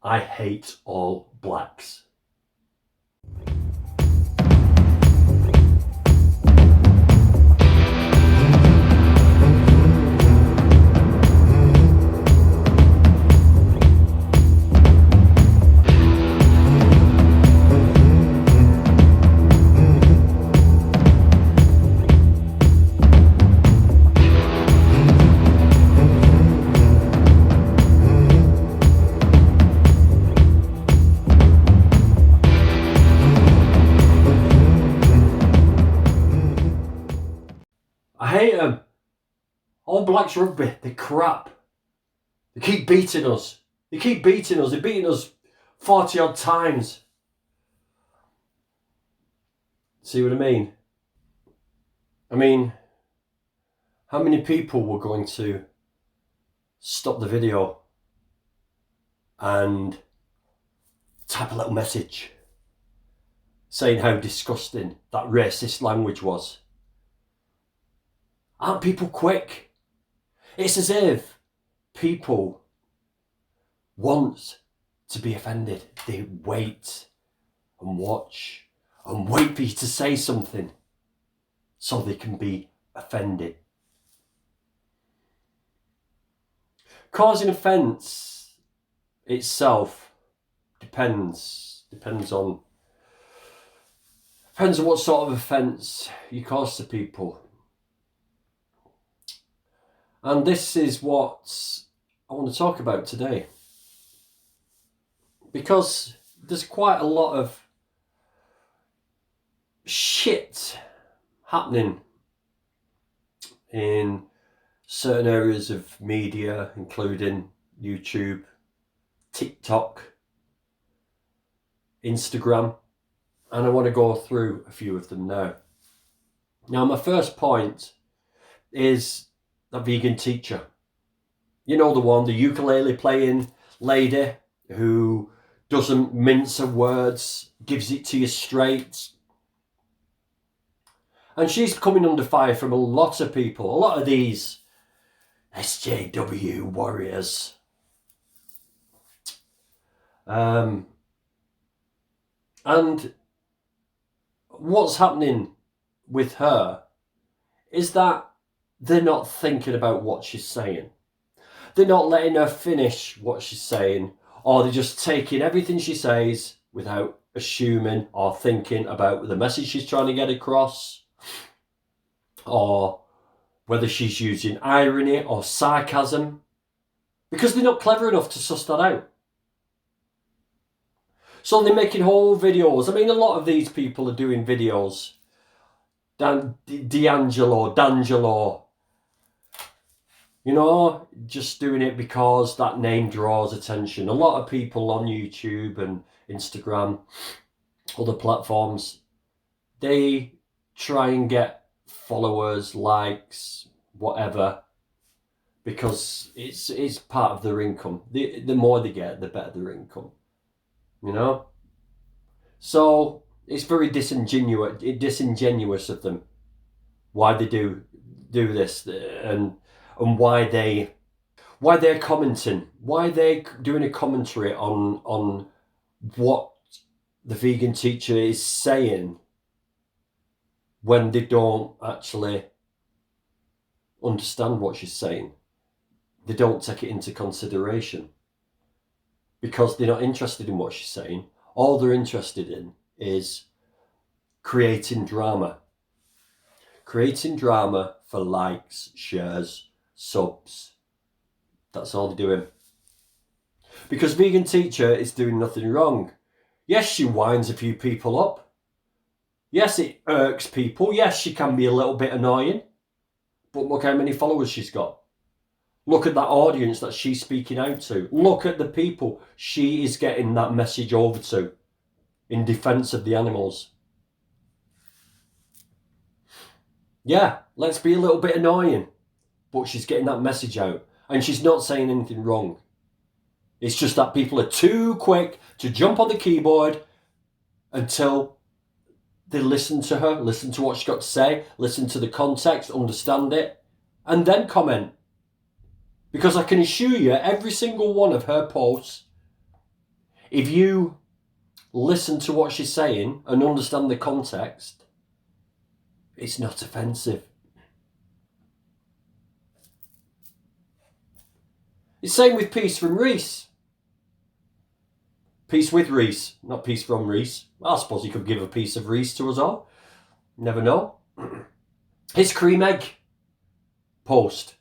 I hate all blacks. I hate them. All blacks rugby, they're crap. They keep beating us. They're beating us 40 odd times. See what I mean? I mean, how many people were going to stop the video and type a little message saying how disgusting that racist language was? Aren't people quick? It's as if people want to be offended. They wait and watch and wait for you to say something so they can be offended. Causing offence itself depends on what sort of offence you cause to people. And this is what I want to talk about today. Because there's quite a lot of shit happening in certain areas of media, including YouTube, TikTok, Instagram, and I want to go through a few of them now. Now, my first point is the vegan teacher. You know, the one, the ukulele playing lady who doesn't mince her words, gives it to you straight. And she's coming under fire from a lot of people, a lot of these SJW warriors. And what's happening with her is that they're not thinking about what she's saying. They're not letting her finish what she's saying, or they're just taking everything she says without assuming or thinking about the message she's trying to get across, or whether she's using irony or sarcasm, because they're not clever enough to suss that out. So they're making whole videos. I mean, a lot of these people are doing videos. D'Angelo, you know, just doing it because that name draws attention. A lot of people on YouTube and Instagram, other platforms, they try and get followers, likes, whatever, because it's part of their income. The more they get, the better their income, you know? So it's very disingenuous of them why they do this, and why they're commenting, why they're doing a commentary on what the vegan teacher is saying when they don't actually understand what she's saying. They don't take it into consideration because they're not interested in what she's saying. All they're interested in is creating drama for likes, shares, subs. That's all they're doing. Because vegan teacher is doing nothing wrong. Yes, she winds a few people up. Yes, it irks people. Yes, she can be a little bit annoying. But look how many followers she's got. Look at that audience that she's speaking out to. Look at the people she is getting that message over to in defense of the animals. Yeah, let's be a little bit annoying, but she's getting that message out, and she's not saying anything wrong. It's just that people are too quick to jump on the keyboard until they listen to her, listen to what she's got to say, listen to the context, understand it, and then comment. Because I can assure you, every single one of her posts If you listen to what she's saying and understand the context, it's not offensive. It's same with peace from Reese. Peace with Reese, not peace from Reese. I suppose he could give a piece of Reese to us all. Never know. His cream egg post.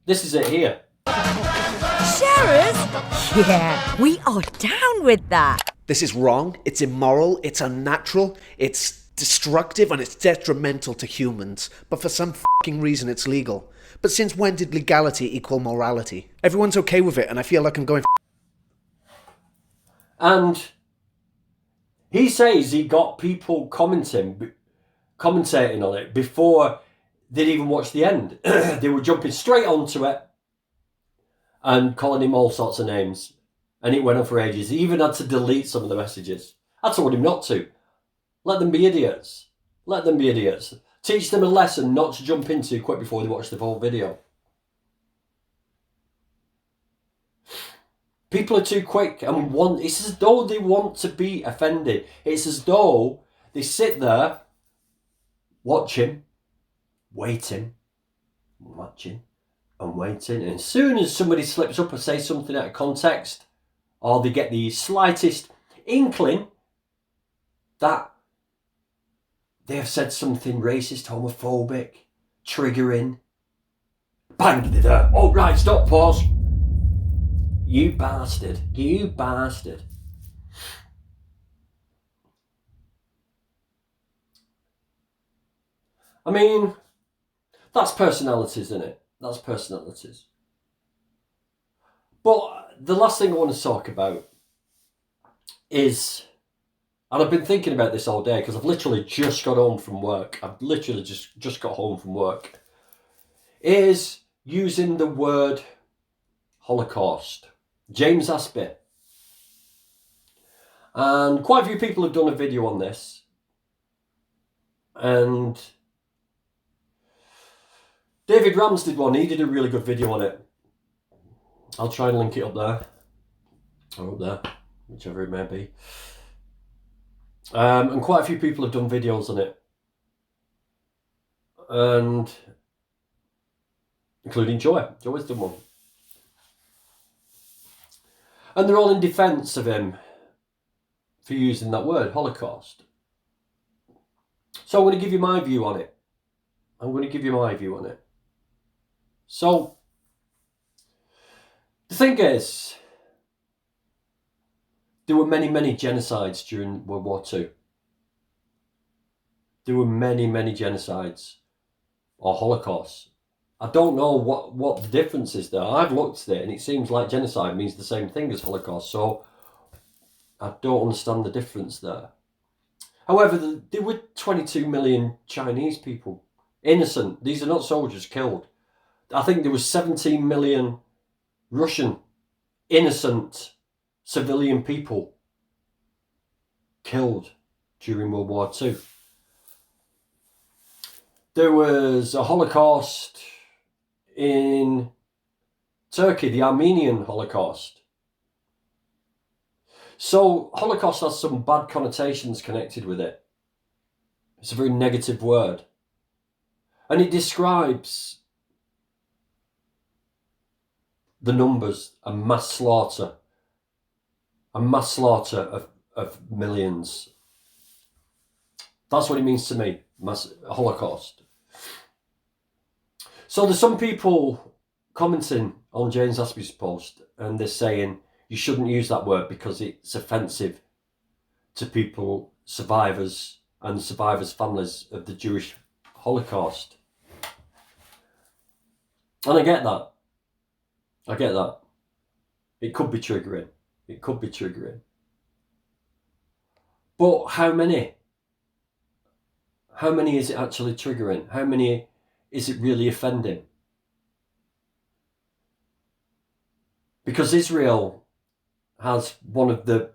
This is it here. Sharers? Yeah, we are down with that. This is wrong, it's immoral, it's unnatural, it's destructive and it's detrimental to humans. But for some f***ing reason it's legal. But since when did legality equal morality? Everyone's okay with it and I feel like I'm going And he says he got people commentating on it before they'd even watched the end. They were jumping straight onto it and calling him all sorts of names. And it went on for ages. He even had to delete some of the messages. I told him not to. Let them be idiots. Let them be idiots. Teach them a lesson not to jump in too quick before they watch the whole video. People are too quick and it's as though they want to be offended. It's as though they sit there watching, waiting, watching and waiting. And as soon as somebody slips up and says something out of context, or they get the slightest inkling that they have said something racist, homophobic, triggering, bang, they're there. Oh, right, stop, pause. You bastard. You bastard. I mean, that's personalities, isn't it? That's personalities. But the last thing I want to talk about is, and I've been thinking about this all day because I've literally just got home from work. I've literally just got home from work. Is using the word Holocaust. James Aspey. And quite a few people have done a video on this. And David Rams did one. He did a really good video on it. I'll try and link it up there. Or up there. Whichever it may be. And quite a few people have done videos on it. And including Joy. Joy's done one. And they're all in defence of him for using that word, Holocaust. So I'm going to give you my view on it. So, the thing is, there were many, many genocides during World War II. There were many, many genocides or Holocausts. I don't know what the difference is there. I've looked at it and it seems like genocide means the same thing as Holocaust. So I don't understand the difference there. However, there were 22 million Chinese people, innocent. These are not soldiers killed. I think there was 17 million Russian, innocent civilian people killed during World War II. There was a Holocaust in Turkey, the Armenian Holocaust. So Holocaust has some bad connotations connected with it. It's a very negative word. And it describes the numbers, a mass slaughter of millions. That's what it means to me, mass Holocaust. So there's some people commenting on James Aspey's post and they're saying you shouldn't use that word because it's offensive to people, survivors and survivors' families of the Jewish Holocaust. And I get that. It could be triggering. But how many? How many is it actually triggering? How many is it really offending? Because Israel has one of the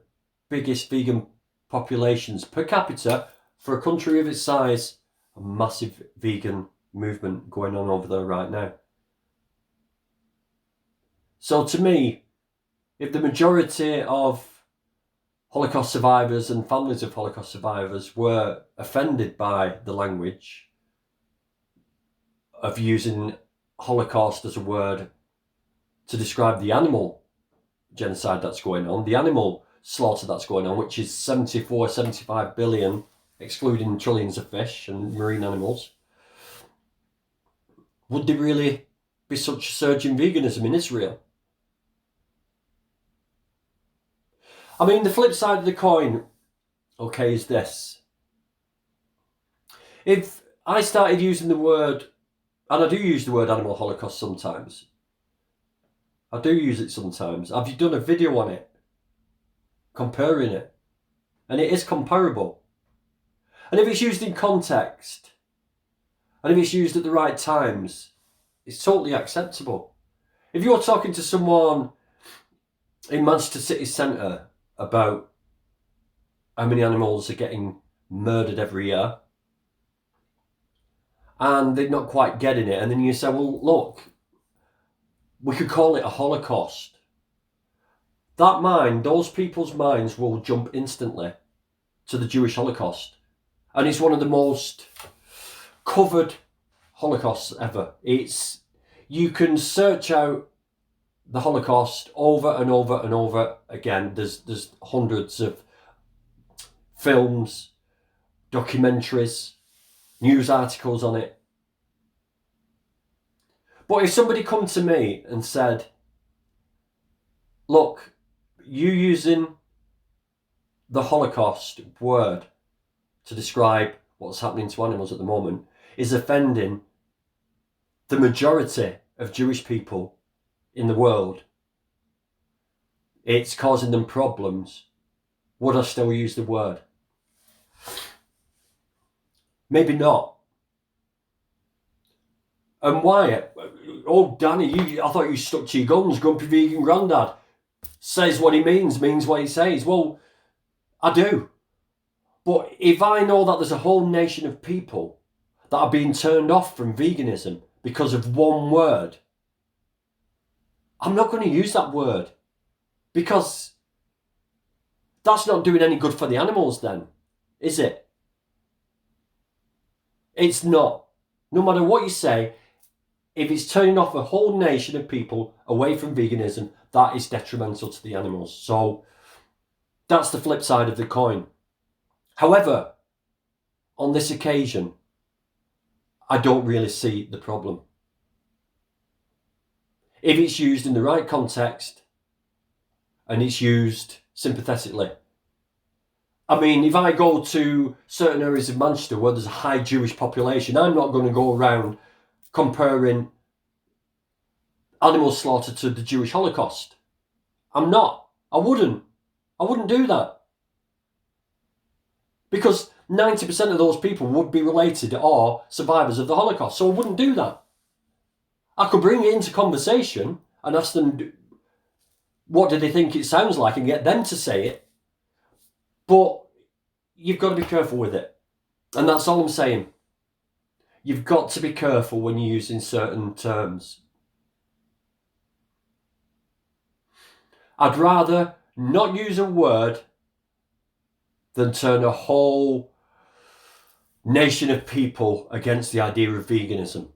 biggest vegan populations per capita for a country of its size, a massive vegan movement going on over there right now. So to me, if the majority of Holocaust survivors and families of Holocaust survivors were offended by the language of using Holocaust as a word to describe the animal genocide that's going on, the animal slaughter that's going on, which is 75 billion, excluding trillions of fish and marine animals. Would there really be such a surge in veganism in Israel? I mean, the flip side of the coin, okay, is this. If I started using the word, and I do use the word animal holocaust sometimes. I do use it sometimes. Have you done a video on it? Comparing it. And it is comparable. And if it's used in context, and if it's used at the right times, it's totally acceptable. If you're talking to someone in Manchester city centre about how many animals are getting murdered every year, and they're not quite getting it, and then you say, well, look, we could call it a holocaust. Those people's minds will jump instantly to the Jewish Holocaust. And it's one of the most covered Holocausts ever. You can search out the Holocaust over and over and over again. There's hundreds of films, documentaries, news articles on it. But if somebody come to me and said, look, you using the Holocaust word to describe what's happening to animals at the moment is offending the majority of Jewish people in the world. It's causing them problems. Would I still use the word? Maybe not. And why? Oh, Danny, I thought you stuck to your guns. Grumpy Vegan Grandad says what he means what he says. Well, I do. But if I know that there's a whole nation of people that are being turned off from veganism because of one word, I'm not going to use that word, because that's not doing any good for the animals then, is it? It's not. No matter what you say, if it's turning off a whole nation of people away from veganism, that is detrimental to the animals. So that's the flip side of the coin. However, on this occasion, I don't really see the problem. If it's used in the right context and it's used sympathetically. I mean, if I go to certain areas of Manchester where there's a high Jewish population, I'm not going to go around comparing animal slaughter to the Jewish Holocaust. I'm not. I wouldn't do that. Because 90% of those people would be related or survivors of the Holocaust. So I wouldn't do that. I could bring it into conversation and ask them, what do they think it sounds like, and get them to say it. But you've got to be careful with it. And that's all I'm saying. You've got to be careful when you're using certain terms. I'd rather not use a word than turn a whole nation of people against the idea of veganism.